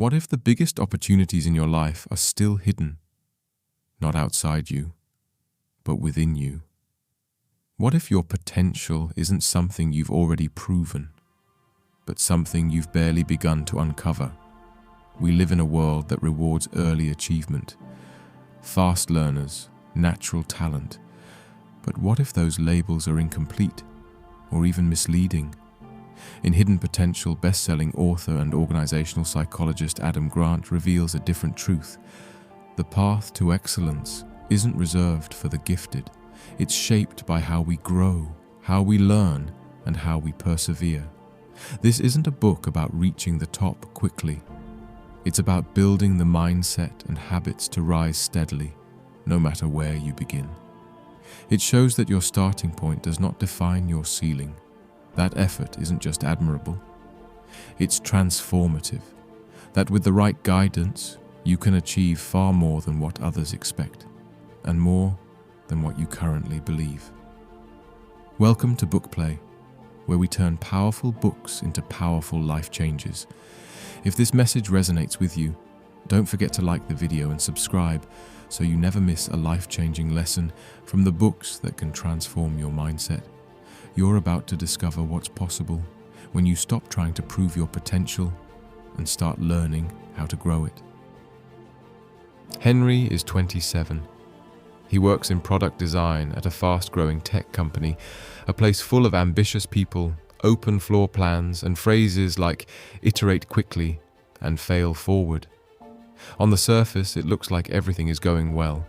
What if the biggest opportunities in your life are still hidden? Not outside you, but within you. What if your potential isn't something you've already proven, but something you've barely begun to uncover? We live in a world that rewards early achievement, fast learners, natural talent. But what if those labels are incomplete or even misleading? In Hidden Potential, best-selling author and organizational psychologist Adam Grant reveals a different truth. The path to excellence isn't reserved for the gifted. It's shaped by how we grow, how we learn, and how we persevere. This isn't a book about reaching the top quickly. It's about building the mindset and habits to rise steadily, no matter where you begin. It shows that your starting point does not define your ceiling. That effort isn't just admirable, it's transformative. That with the right guidance, you can achieve far more than what others expect, and more than what you currently believe. Welcome to Book Play, where we turn powerful books into powerful life changes. If this message resonates with you, don't forget to like the video and subscribe so you never miss a life-changing lesson from the books that can transform your mindset. You're about to discover what's possible when you stop trying to prove your potential and start learning how to grow it. Henry is 27. He works in product design at a fast-growing tech company, a place full of ambitious people, open floor plans, and phrases like iterate quickly and fail forward. On the surface, it looks like everything is going well.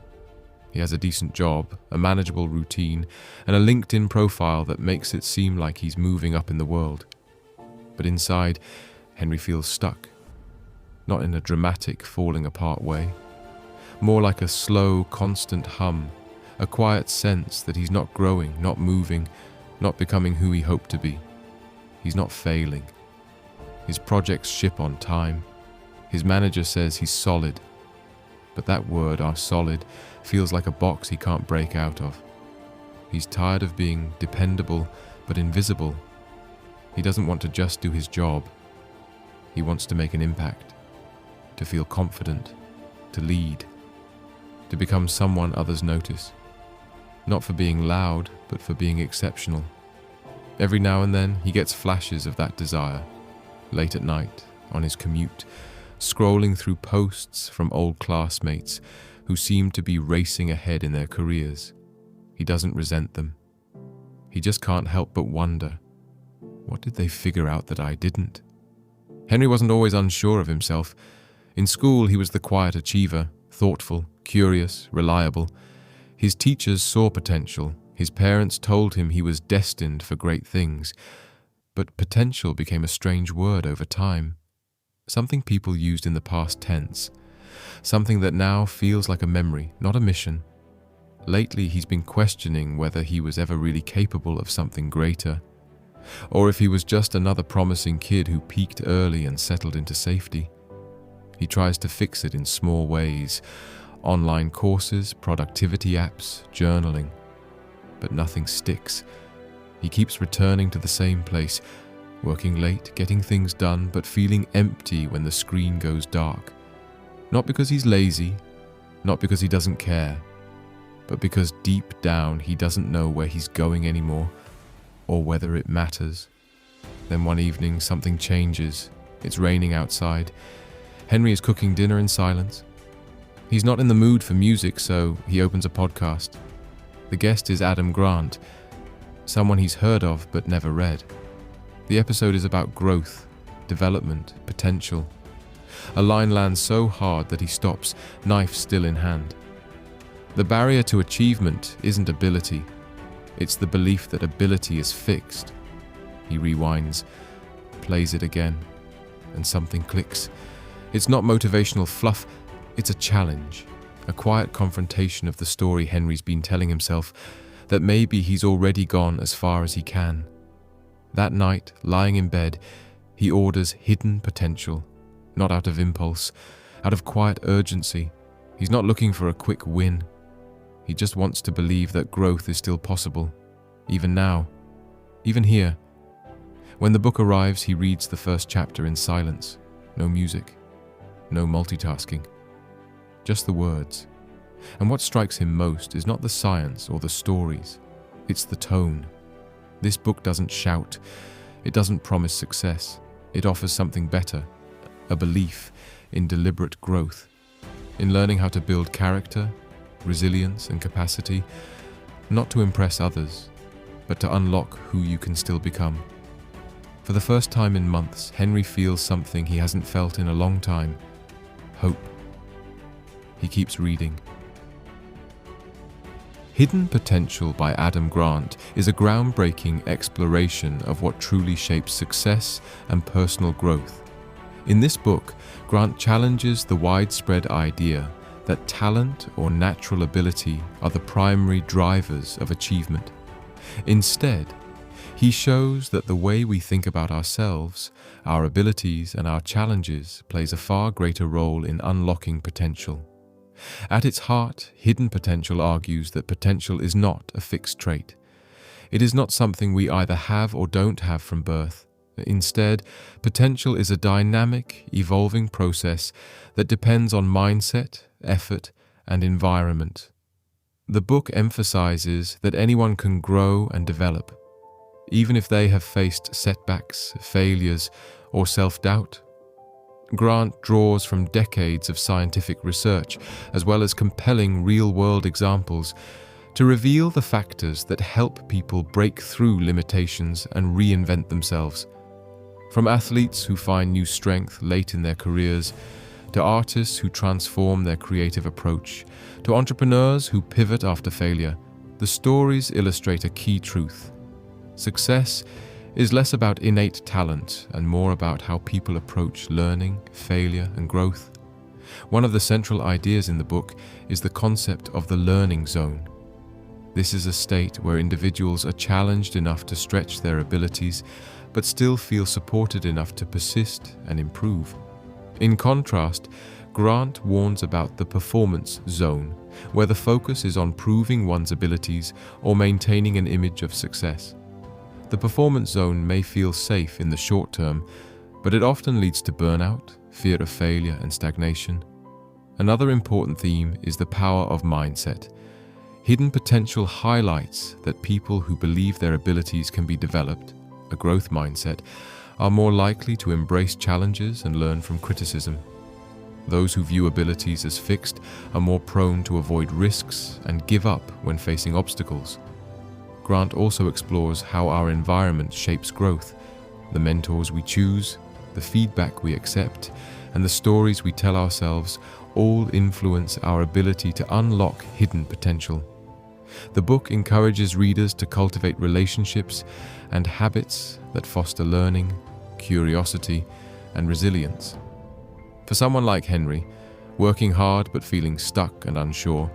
He has a decent job, a manageable routine, and a LinkedIn profile that makes it seem like he's moving up in the world. But inside, Henry feels stuck. Not in a dramatic, falling apart way. More like a slow, constant hum, a quiet sense that he's not growing, not moving, not becoming who he hoped to be. He's not failing. His projects ship on time. His manager says he's solid. But that word, solid, feels like a box he can't break out of. He's tired of being dependable but invisible. He doesn't want to just do his job. He wants to make an impact, to feel confident, to lead, to become someone others notice. Not for being loud, but for being exceptional. Every now and then, he gets flashes of that desire. Late at night, on his commute, scrolling through posts from old classmates who seem to be racing ahead in their careers. He doesn't resent them. He just can't help but wonder, what did they figure out that I didn't? Henry wasn't always unsure of himself. In school, he was the quiet achiever, thoughtful, curious, reliable. His teachers saw potential. His parents told him he was destined for great things. But potential became a strange word over time. Something people used in the past tense. Something that now feels like a memory, not a mission. Lately, he's been questioning whether he was ever really capable of something greater, or if he was just another promising kid who peaked early and settled into safety. He tries to fix it in small ways: online courses, productivity apps, journaling. But nothing sticks. He keeps returning to the same place, working late, getting things done, but feeling empty when the screen goes dark. Not because he's lazy, not because he doesn't care, but because deep down he doesn't know where he's going anymore, or whether it matters. Then one evening something changes. It's raining outside. Henry is cooking dinner in silence. He's not in the mood for music, so he opens a podcast. The guest is Adam Grant, someone he's heard of but never read. The episode is about growth, development, potential. A line lands so hard that he stops, knife still in hand. The barrier to achievement isn't ability. It's the belief that ability is fixed. He rewinds, plays it again, and something clicks. It's not motivational fluff, it's a challenge, a quiet confrontation of the story Henry's been telling himself, that maybe he's already gone as far as he can. That night, lying in bed, he orders Hidden Potential, not out of impulse, out of quiet urgency. He's not looking for a quick win. He just wants to believe that growth is still possible, even now, even here. When the book arrives, he reads the first chapter in silence, no music. no multitasking. Just the words. And what strikes him most is not the science or the stories, it's the tone. This book doesn't shout, it doesn't promise success, it offers something better, a belief in deliberate growth, in learning how to build character, resilience, and capacity, not to impress others, but to unlock who you can still become. For the first time in months, Henry feels something he hasn't felt in a long time: hope. He keeps reading. Hidden Potential by Adam Grant is a groundbreaking exploration of what truly shapes success and personal growth. In this book, Grant challenges the widespread idea that talent or natural ability are the primary drivers of achievement. Instead, he shows that the way we think about ourselves, our abilities, and our challenges plays a far greater role in unlocking potential. At its heart, Hidden Potential argues that potential is not a fixed trait. It is not something we either have or don't have from birth. Instead, potential is a dynamic, evolving process that depends on mindset, effort, and environment. The book emphasizes that anyone can grow and develop, even if they have faced setbacks, failures, or self-doubt. Grant draws from decades of scientific research, as well as compelling real-world examples, to reveal the factors that help people break through limitations and reinvent themselves. From athletes who find new strength late in their careers, to artists who transform their creative approach, to entrepreneurs who pivot after failure, the stories illustrate a key truth. Success is less about innate talent and more about how people approach learning, failure, and growth. One of the central ideas in the book is the concept of the learning zone. This is a state where individuals are challenged enough to stretch their abilities, but still feel supported enough to persist and improve. In contrast, Grant warns about the performance zone, where the focus is on proving one's abilities or maintaining an image of success. The performance zone may feel safe in the short term, but it often leads to burnout, fear of failure, and stagnation. Another important theme is the power of mindset. Hidden Potential highlights that people who believe their abilities can be developed, a growth mindset, are more likely to embrace challenges and learn from criticism. Those who view abilities as fixed are more prone to avoid risks and give up when facing obstacles. Grant also explores how our environment shapes growth. The mentors we choose, the feedback we accept, and the stories we tell ourselves all influence our ability to unlock hidden potential. The book encourages readers to cultivate relationships and habits that foster learning, curiosity, and resilience. For someone like Henry, working hard but feeling stuck and unsure,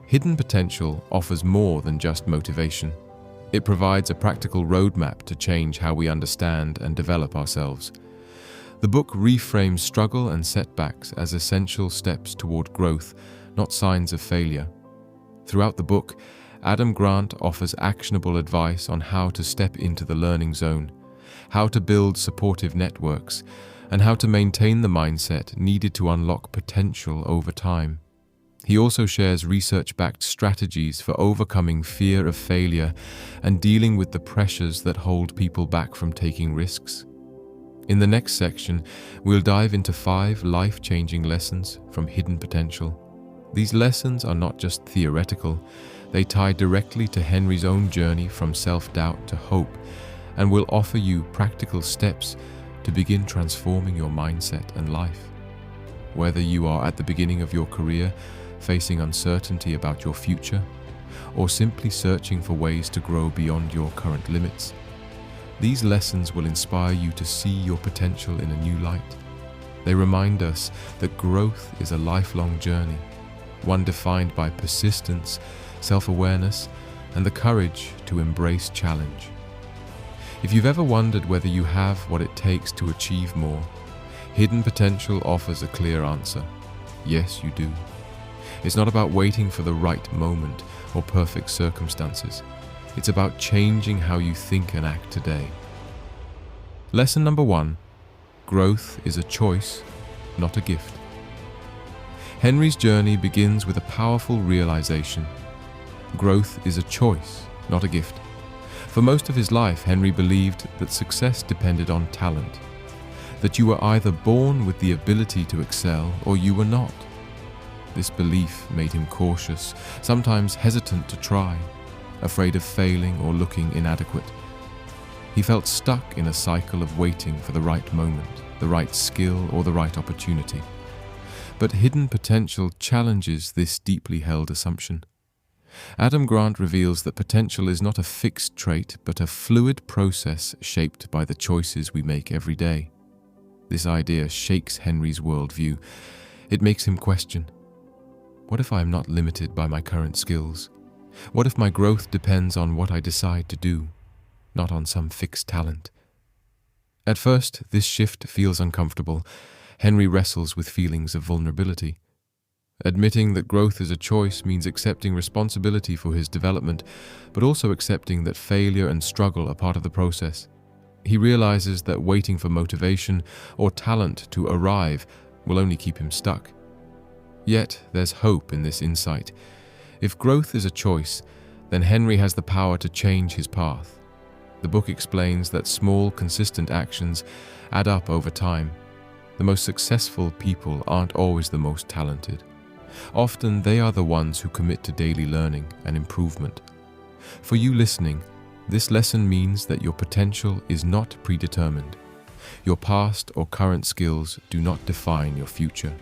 Hidden Potential offers more than just motivation. It provides a practical roadmap to change how we understand and develop ourselves. The book reframes struggle and setbacks as essential steps toward growth, not signs of failure. Throughout the book, Adam Grant offers actionable advice on how to step into the learning zone, how to build supportive networks, and how to maintain the mindset needed to unlock potential over time. He also shares research-backed strategies for overcoming fear of failure and dealing with the pressures that hold people back from taking risks. In the next section, we'll dive into 5 life-changing lessons from Hidden Potential. These lessons are not just theoretical, they tie directly to Henry's own journey from self-doubt to hope, and will offer you practical steps to begin transforming your mindset and life. Whether you are at the beginning of your career, facing uncertainty about your future, or simply searching for ways to grow beyond your current limits, these lessons will inspire you to see your potential in a new light. They remind us that growth is a lifelong journey, one defined by persistence, self-awareness, and the courage to embrace challenge. If you've ever wondered whether you have what it takes to achieve more, Hidden Potential offers a clear answer. Yes, you do. It's not about waiting for the right moment or perfect circumstances. It's about changing how you think and act today. Lesson number 1: growth is a choice, not a gift. Henry's journey begins with a powerful realization. Growth is a choice, not a gift. For most of his life, Henry believed that success depended on talent, that you were either born with the ability to excel or you were not. This belief made him cautious, sometimes hesitant to try, afraid of failing or looking inadequate. He felt stuck in a cycle of waiting for the right moment, the right skill, or the right opportunity. But hidden potential challenges this deeply held assumption. Adam Grant reveals that potential is not a fixed trait, but a fluid process shaped by the choices we make every day. This idea shakes Henry's worldview. It makes him question, what if I am not limited by my current skills? What if my growth depends on what I decide to do, not on some fixed talent? At first, this shift feels uncomfortable. Henry wrestles with feelings of vulnerability. Admitting that growth is a choice means accepting responsibility for his development, but also accepting that failure and struggle are part of the process. He realizes that waiting for motivation or talent to arrive will only keep him stuck. Yet, there's hope in this insight. If growth is a choice, then Henry has the power to change his path. The book explains that small, consistent actions add up over time. The most successful people aren't always the most talented. Often they are the ones who commit to daily learning and improvement. For you listening, this lesson means that your potential is not predetermined. Your past or current skills do not define your future.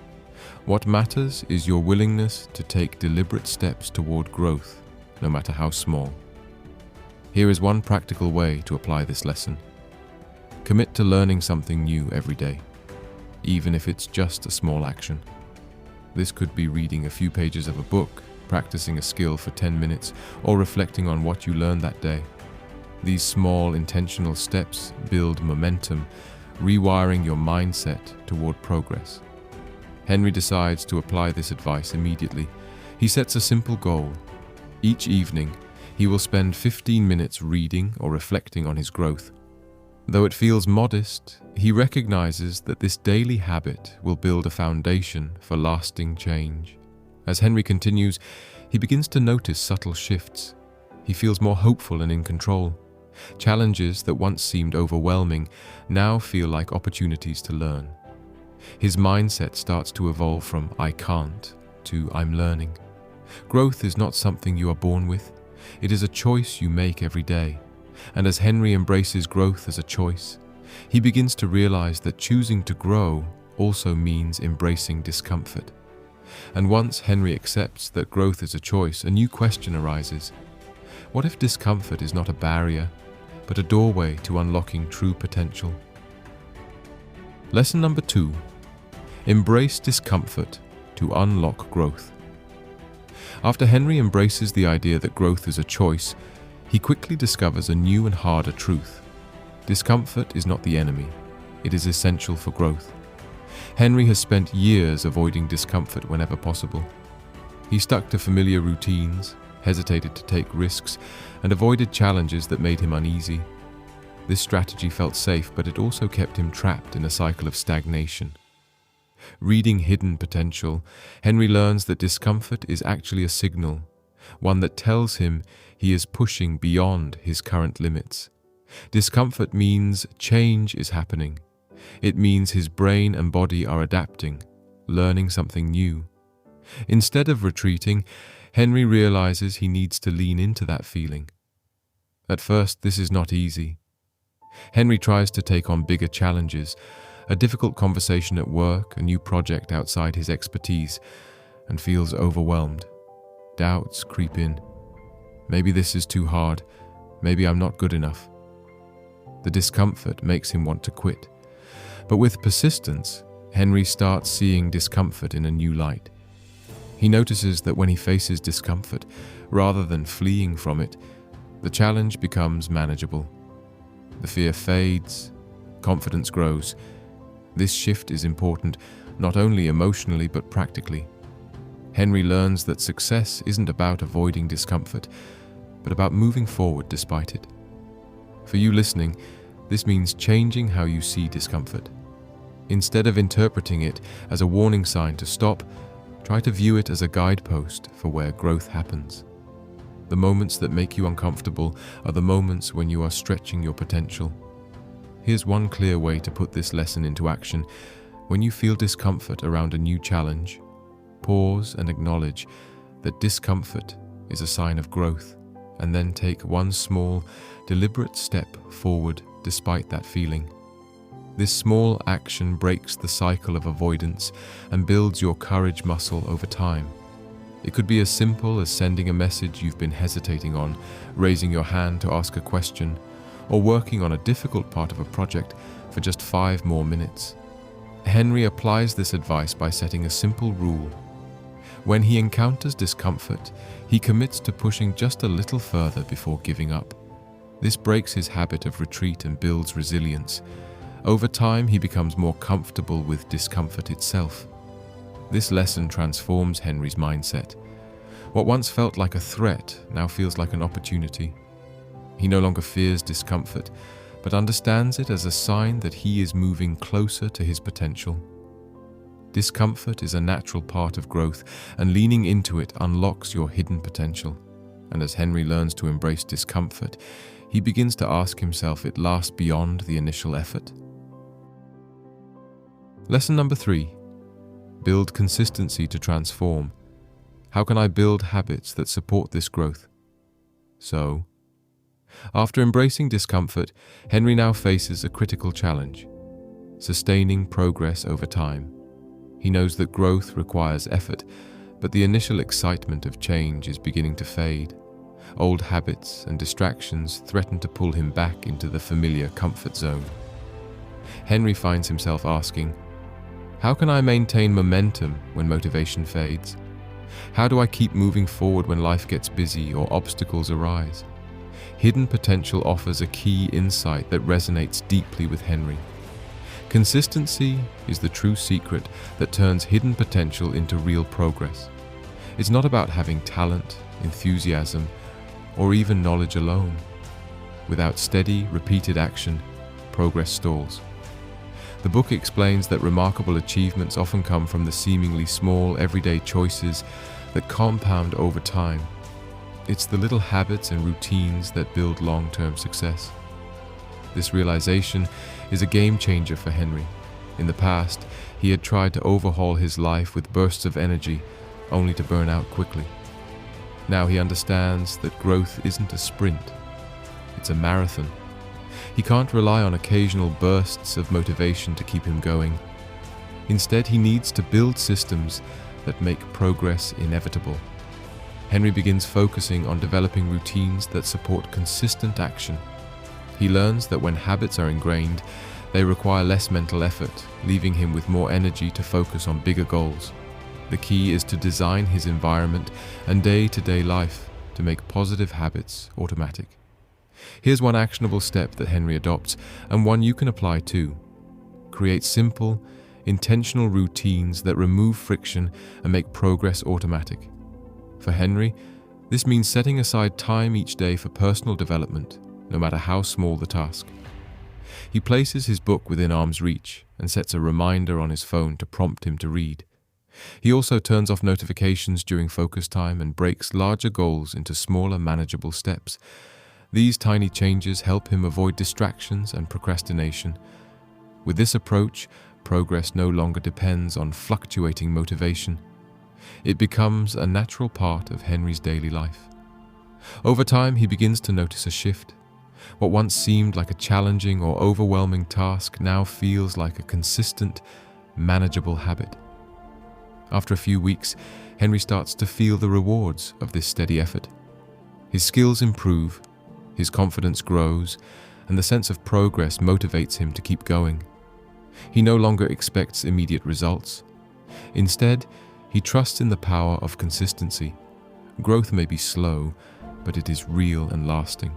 What matters is your willingness to take deliberate steps toward growth, no matter how small. Here is one practical way to apply this lesson. Commit to learning something new every day, even if it's just a small action. This could be reading a few pages of a book, practicing a skill for 10 minutes, or reflecting on what you learned that day. These small, intentional steps build momentum, rewiring your mindset toward progress. Henry decides to apply this advice immediately. He sets a simple goal. Each evening, he will spend 15 minutes reading or reflecting on his growth. Though it feels modest, he recognizes that this daily habit will build a foundation for lasting change. As Henry continues, he begins to notice subtle shifts. He feels more hopeful and in control. Challenges that once seemed overwhelming now feel like opportunities to learn. His mindset starts to evolve from "I can't" to "I'm learning." Growth is not something you are born with. It is a choice you make every day. And as Henry embraces growth as a choice, he begins to realize that choosing to grow also means embracing discomfort. And once Henry accepts that growth is a choice, a new question arises. What if discomfort is not a barrier, but a doorway to unlocking true potential? Lesson number 2. Embrace discomfort to unlock growth. After Henry embraces the idea that growth is a choice, he quickly discovers a new and harder truth. Discomfort is not the enemy. It is essential for growth. Henry has spent years avoiding discomfort whenever possible. He stuck to familiar routines, hesitated to take risks, and avoided challenges that made him uneasy. This strategy felt safe, but it also kept him trapped in a cycle of stagnation. Reading Hidden Potential, Henry learns that discomfort is actually a signal, one that tells him he is pushing beyond his current limits. Discomfort means change is happening. It means his brain and body are adapting, learning something new. Instead of retreating, Henry realizes he needs to lean into that feeling. At first, this is not easy. Henry tries to take on bigger challenges, a difficult conversation at work, a new project outside his expertise, and feels overwhelmed. Doubts creep in. Maybe this is too hard. Maybe I'm not good enough. The discomfort makes him want to quit. But with persistence, Henry starts seeing discomfort in a new light. He notices that when he faces discomfort, rather than fleeing from it, the challenge becomes manageable. The fear fades, confidence grows. This shift is important, not only emotionally but practically. Henry learns that success isn't about avoiding discomfort, but about moving forward despite it. For you listening, this means changing how you see discomfort. Instead of interpreting it as a warning sign to stop, try to view it as a guidepost for where growth happens. The moments that make you uncomfortable are the moments when you are stretching your potential. Here's one clear way to put this lesson into action. When you feel discomfort around a new challenge, pause and acknowledge that discomfort is a sign of growth, and then take one small, deliberate step forward despite that feeling. This small action breaks the cycle of avoidance and builds your courage muscle over time. It could be as simple as sending a message you've been hesitating on, raising your hand to ask a question, or working on a difficult part of a project for just 5 more minutes. Henry applies this advice by setting a simple rule. When he encounters discomfort, he commits to pushing just a little further before giving up. This breaks his habit of retreat and builds resilience. Over time, he becomes more comfortable with discomfort itself. This lesson transforms Henry's mindset. What once felt like a threat now feels like an opportunity. He no longer fears discomfort, but understands it as a sign that he is moving closer to his potential. Discomfort is a natural part of growth, and leaning into it unlocks your hidden potential. And as Henry learns to embrace discomfort, he begins to ask himself if it lasts beyond the initial effort. Lesson number 3. Build consistency to transform. How can I build habits that support this growth? So, after embracing discomfort, Henry now faces a critical challenge: sustaining progress over time. He knows that growth requires effort, but the initial excitement of change is beginning to fade. Old habits and distractions threaten to pull him back into the familiar comfort zone. Henry finds himself asking, how can I maintain momentum when motivation fades? How do I keep moving forward when life gets busy or obstacles arise? Hidden potential offers a key insight that resonates deeply with Henry. Consistency is the true secret that turns hidden potential into real progress. It's not about having talent, enthusiasm, or even knowledge alone. Without steady, repeated action, progress stalls. The book explains that remarkable achievements often come from the seemingly small, everyday choices that compound over time. It's the little habits and routines that build long-term success. This realization is a game changer for Henry. In the past, he had tried to overhaul his life with bursts of energy, only to burn out quickly. Now he understands that growth isn't a sprint, it's a marathon. He can't rely on occasional bursts of motivation to keep him going. Instead, he needs to build systems that make progress inevitable. Henry begins focusing on developing routines that support consistent action. He learns that when habits are ingrained, they require less mental effort, leaving him with more energy to focus on bigger goals. The key is to design his environment and day-to-day life to make positive habits automatic. Here's one actionable step that Henry adopts, and one you can apply too. Create simple, intentional routines that remove friction and make progress automatic. For Henry, this means setting aside time each day for personal development, no matter how small the task. He places his book within arm's reach and sets a reminder on his phone to prompt him to read. He also turns off notifications during focus time and breaks larger goals into smaller, manageable steps. These tiny changes help him avoid distractions and procrastination. With this approach, progress no longer depends on fluctuating motivation. It becomes a natural part of Henry's daily life. Over time, he begins to notice a shift. What once seemed like a challenging or overwhelming task now feels like a consistent, manageable habit. After a few weeks, Henry starts to feel the rewards of this steady effort. His skills improve, his confidence grows, and the sense of progress motivates him to keep going. He no longer expects immediate results. Instead, he trusts in the power of consistency. Growth may be slow, but it is real and lasting.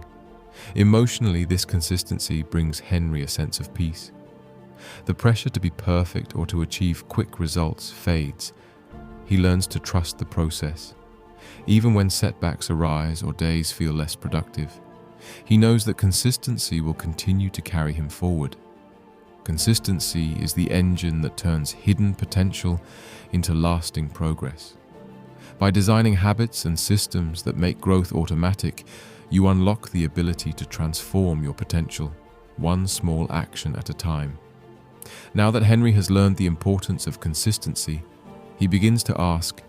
Emotionally, this consistency brings Henry a sense of peace. The pressure to be perfect or to achieve quick results fades. He learns to trust the process. Even when setbacks arise or days feel less productive, he knows that consistency will continue to carry him forward. Consistency is the engine that turns hidden potential into lasting progress. By designing habits and systems that make growth automatic, you unlock the ability to transform your potential, one small action at a time. Now that Henry has learned the importance of consistency, he begins to ask,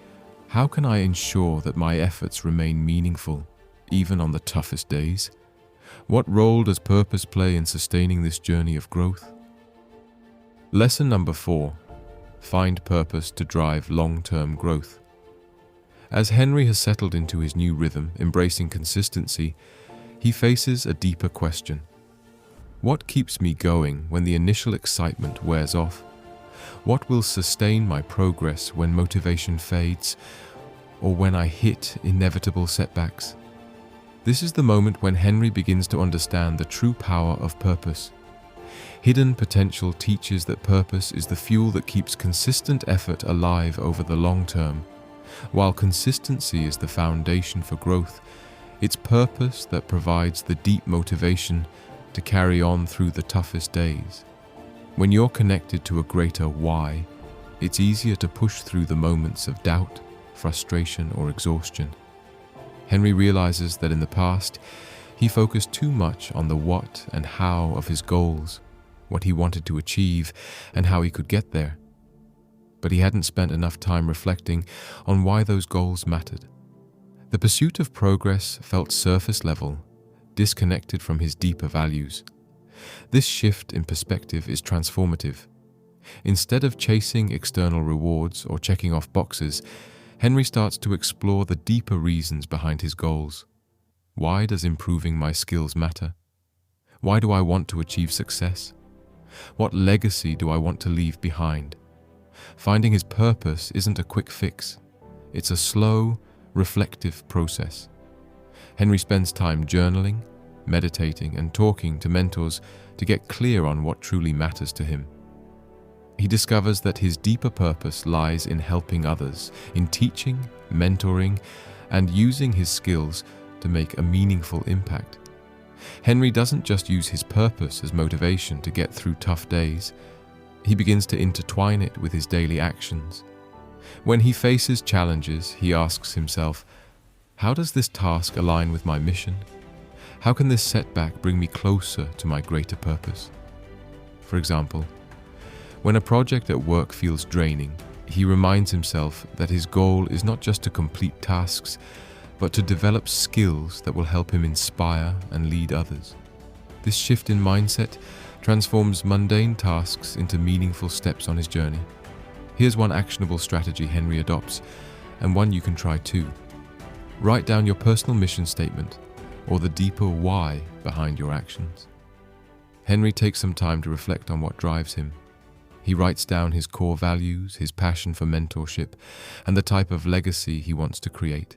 how can I ensure that my efforts remain meaningful, even on the toughest days? What role does purpose play in sustaining this journey of growth? Lesson number 4. Find purpose to drive long-term growth. As Henry has settled into his new rhythm, embracing consistency, he faces a deeper question. What keeps me going when the initial excitement wears off? What will sustain my progress when motivation fades, or when I hit inevitable setbacks? This is the moment when Henry begins to understand the true power of purpose. Hidden potential teaches that purpose is the fuel that keeps consistent effort alive over the long term. While consistency is the foundation for growth, it's purpose that provides the deep motivation to carry on through the toughest days. When you're connected to a greater why, it's easier to push through the moments of doubt, frustration, or exhaustion. Henry realizes that in the past, he focused too much on the what and how of his goals, what he wanted to achieve, and how he could get there. But he hadn't spent enough time reflecting on why those goals mattered. The pursuit of progress felt surface level, disconnected from his deeper values. This shift in perspective is transformative. Instead of chasing external rewards or checking off boxes, Henry starts to explore the deeper reasons behind his goals. Why does improving my skills matter? Why do I want to achieve success? What legacy do I want to leave behind? Finding his purpose isn't a quick fix. It's a slow, reflective process. Henry spends time journaling, meditating, and talking to mentors to get clear on what truly matters to him. He discovers that his deeper purpose lies in helping others, in teaching, mentoring, and using his skills to make a meaningful impact. Henry doesn't just use his purpose as motivation to get through tough days. He begins to intertwine it with his daily actions. When he faces challenges, he asks himself, how does this task align with my mission? How can this setback bring me closer to my greater purpose? For example, when a project at work feels draining, he reminds himself that his goal is not just to complete tasks, but to develop skills that will help him inspire and lead others. This shift in mindset transforms mundane tasks into meaningful steps on his journey. Here's one actionable strategy Henry adopts, and one you can try too. Write down your personal mission statement, or the deeper why behind your actions. Henry takes some time to reflect on what drives him. He writes down his core values, his passion for mentorship, and the type of legacy he wants to create.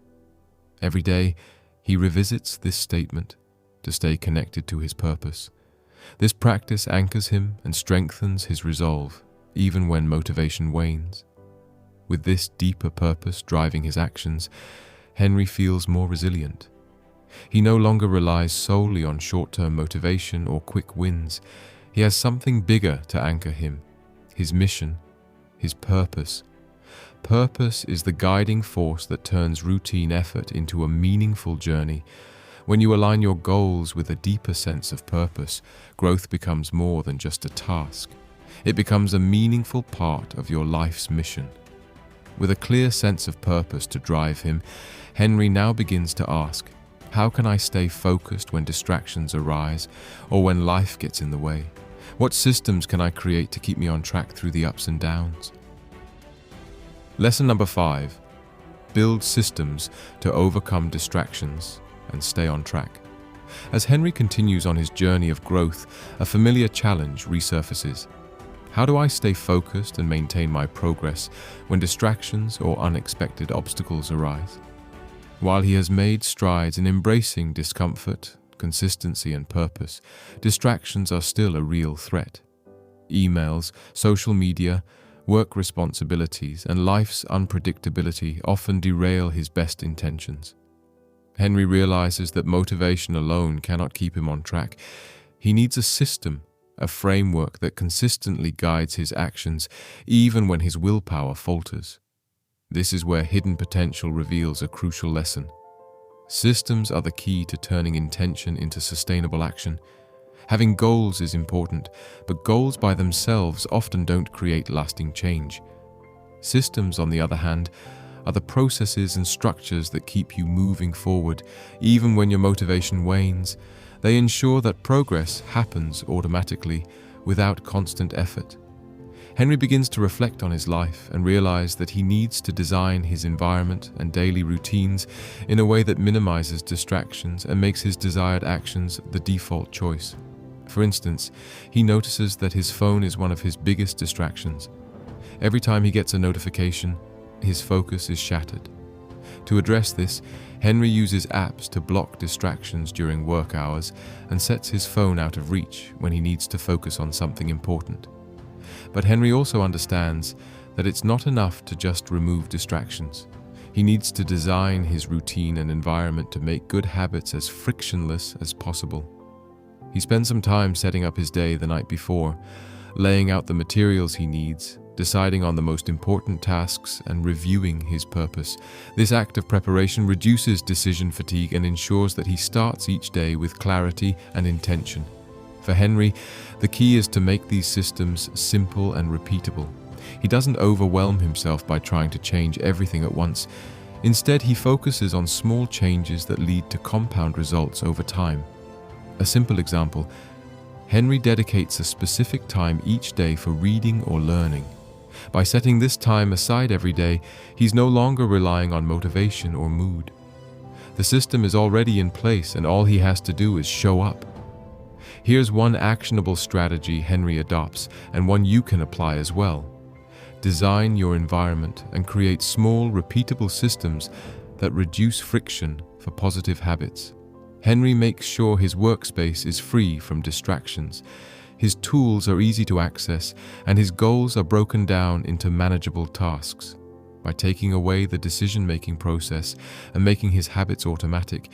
Every day, he revisits this statement to stay connected to his purpose. This practice anchors him and strengthens his resolve, even when motivation wanes. With this deeper purpose driving his actions, Henry feels more resilient. He no longer relies solely on short-term motivation or quick wins. He has something bigger to anchor him: his mission, his purpose. Purpose is the guiding force that turns routine effort into a meaningful journey. When you align your goals with a deeper sense of purpose, growth becomes more than just a task. It becomes a meaningful part of your life's mission. With a clear sense of purpose to drive him, Henry now begins to ask, how can I stay focused when distractions arise or when life gets in the way? What systems can I create to keep me on track through the ups and downs? Lesson number 5. Build systems to overcome distractions and stay on track. As Henry continues on his journey of growth, a familiar challenge resurfaces. How do I stay focused and maintain my progress when distractions or unexpected obstacles arise? While he has made strides in embracing discomfort, consistency, and purpose, distractions are still a real threat. Emails, social media, work responsibilities, and life's unpredictability often derail his best intentions. Henry realizes that motivation alone cannot keep him on track. He needs a system, a framework that consistently guides his actions even when his willpower falters. This is where hidden potential reveals a crucial lesson. Systems are the key to turning intention into sustainable action. Having goals is important, but goals by themselves often don't create lasting change. Systems, on the other hand, are the processes and structures that keep you moving forward, even when your motivation wanes. They ensure that progress happens automatically, without constant effort. Henry begins to reflect on his life and realize that he needs to design his environment and daily routines in a way that minimizes distractions and makes his desired actions the default choice. For instance, he notices that his phone is one of his biggest distractions. Every time he gets a notification, his focus is shattered. To address this, Henry uses apps to block distractions during work hours and sets his phone out of reach when he needs to focus on something important. But Henry also understands that it's not enough to just remove distractions. He needs to design his routine and environment to make good habits as frictionless as possible. He spends some time setting up his day the night before, laying out the materials he needs, deciding on the most important tasks, and reviewing his purpose. This act of preparation reduces decision fatigue and ensures that he starts each day with clarity and intention. For Henry, the key is to make these systems simple and repeatable. He doesn't overwhelm himself by trying to change everything at once. Instead, he focuses on small changes that lead to compound results over time. A simple example: Henry dedicates a specific time each day for reading or learning. By setting this time aside every day, he's no longer relying on motivation or mood. The system is already in place, and all he has to do is show up. Here's one actionable strategy Henry adopts, and one you can apply as well. Design your environment and create small, repeatable systems that reduce friction for positive habits. Henry makes sure his workspace is free from distractions. His tools are easy to access, and his goals are broken down into manageable tasks. By taking away the decision-making process and making his habits automatic,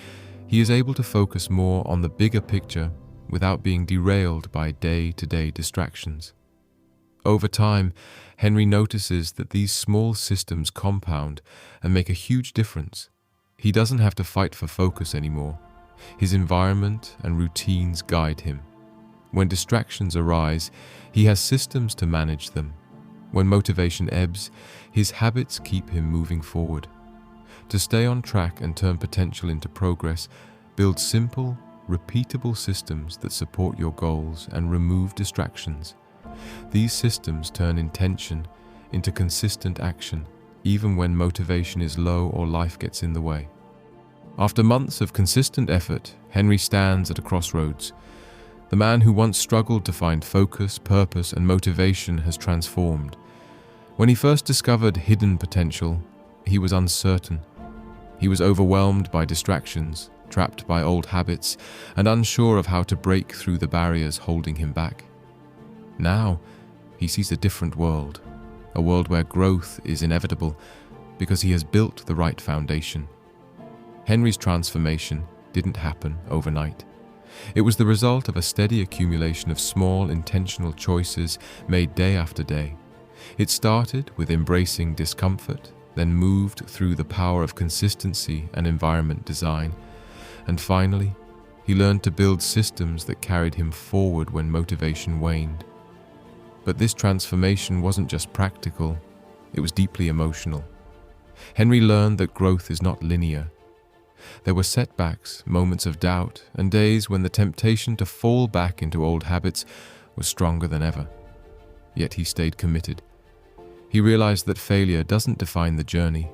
he is able to focus more on the bigger picture without being derailed by day-to-day distractions. Over time, Henry notices that these small systems compound and make a huge difference. He doesn't have to fight for focus anymore. His environment and routines guide him. When distractions arise, he has systems to manage them. When motivation ebbs, his habits keep him moving forward. To stay on track and turn potential into progress, build simple, repeatable systems that support your goals and remove distractions. These systems turn intention into consistent action, even when motivation is low or life gets in the way. After months of consistent effort, Henry stands at a crossroads. The man who once struggled to find focus, purpose, and motivation has transformed. When he first discovered hidden potential, he was uncertain. He was overwhelmed by distractions, trapped by old habits, and unsure of how to break through the barriers holding him back. Now, he sees a different world, a world where growth is inevitable because he has built the right foundation. Henry's transformation didn't happen overnight. It was the result of a steady accumulation of small, intentional choices made day after day. It started with embracing discomfort, then moved through the power of consistency and environment design. And finally, he learned to build systems that carried him forward when motivation waned. But this transformation wasn't just practical, it was deeply emotional. Henry learned that growth is not linear. There were setbacks, moments of doubt, and days when the temptation to fall back into old habits was stronger than ever. Yet he stayed committed. He realized that failure doesn't define the journey.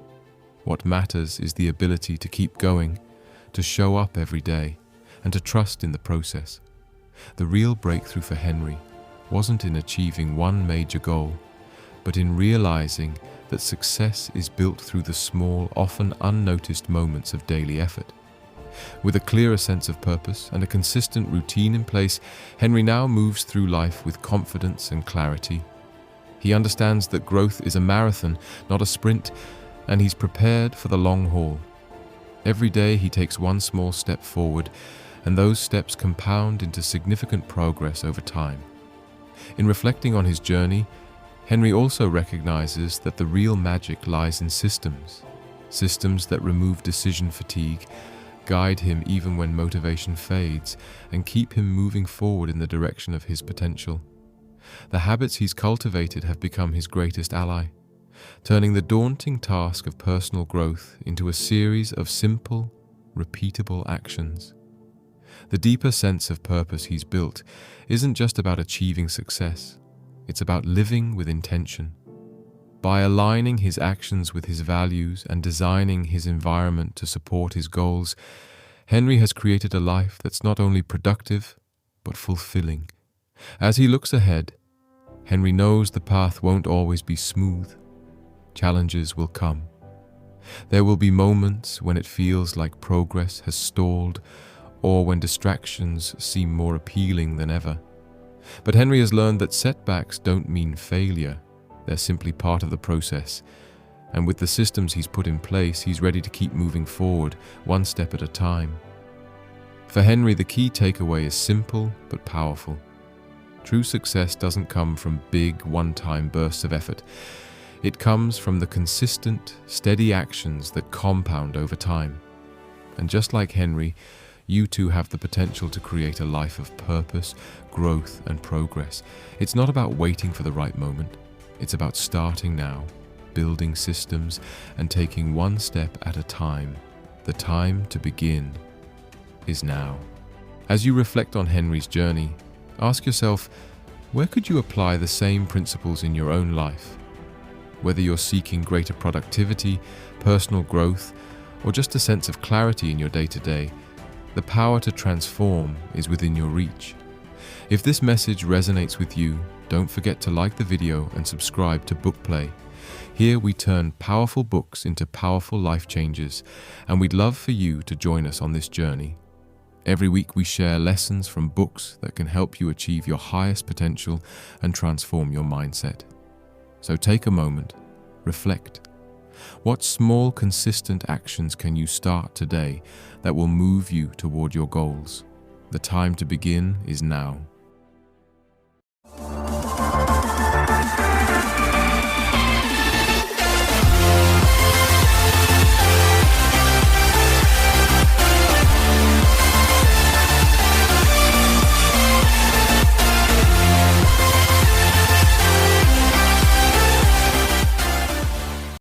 What matters is the ability to keep going, to show up every day, and to trust in the process. The real breakthrough for Henry wasn't in achieving one major goal, but in realizing that success is built through the small, often unnoticed moments of daily effort. With a clearer sense of purpose and a consistent routine in place, Henry now moves through life with confidence and clarity. He understands that growth is a marathon, not a sprint, and he's prepared for the long haul. Every day he takes one small step forward, and those steps compound into significant progress over time. In reflecting on his journey, Henry also recognizes that the real magic lies in systems. Systems that remove decision fatigue, guide him even when motivation fades, and keep him moving forward in the direction of his potential. The habits he's cultivated have become his greatest ally, turning the daunting task of personal growth into a series of simple, repeatable actions. The deeper sense of purpose he's built isn't just about achieving success, it's about living with intention. By aligning his actions with his values and designing his environment to support his goals, Henry has created a life that's not only productive, but fulfilling. As he looks ahead, Henry knows the path won't always be smooth. Challenges will come. There will be moments when it feels like progress has stalled, or when distractions seem more appealing than ever. But Henry has learned that setbacks don't mean failure. They're simply part of the process. And with the systems he's put in place, he's ready to keep moving forward, one step at a time. For Henry, the key takeaway is simple but powerful. True success doesn't come from big, one-time bursts of effort. It comes from the consistent, steady actions that compound over time. And just like Henry, you too have the potential to create a life of purpose, growth, and progress. It's not about waiting for the right moment. It's about starting now, building systems, and taking one step at a time. The time to begin is now. As you reflect on Henry's journey, ask yourself, where could you apply the same principles in your own life? Whether you're seeking greater productivity, personal growth, or just a sense of clarity in your day-to-day, the power to transform is within your reach. If this message resonates with you, don't forget to like the video and subscribe to Book Play. Here we turn powerful books into powerful life changes, and we'd love for you to join us on this journey. Every week we share lessons from books that can help you achieve your highest potential and transform your mindset. So take a moment, reflect. What small, consistent actions can you start today that will move you toward your goals? The time to begin is now.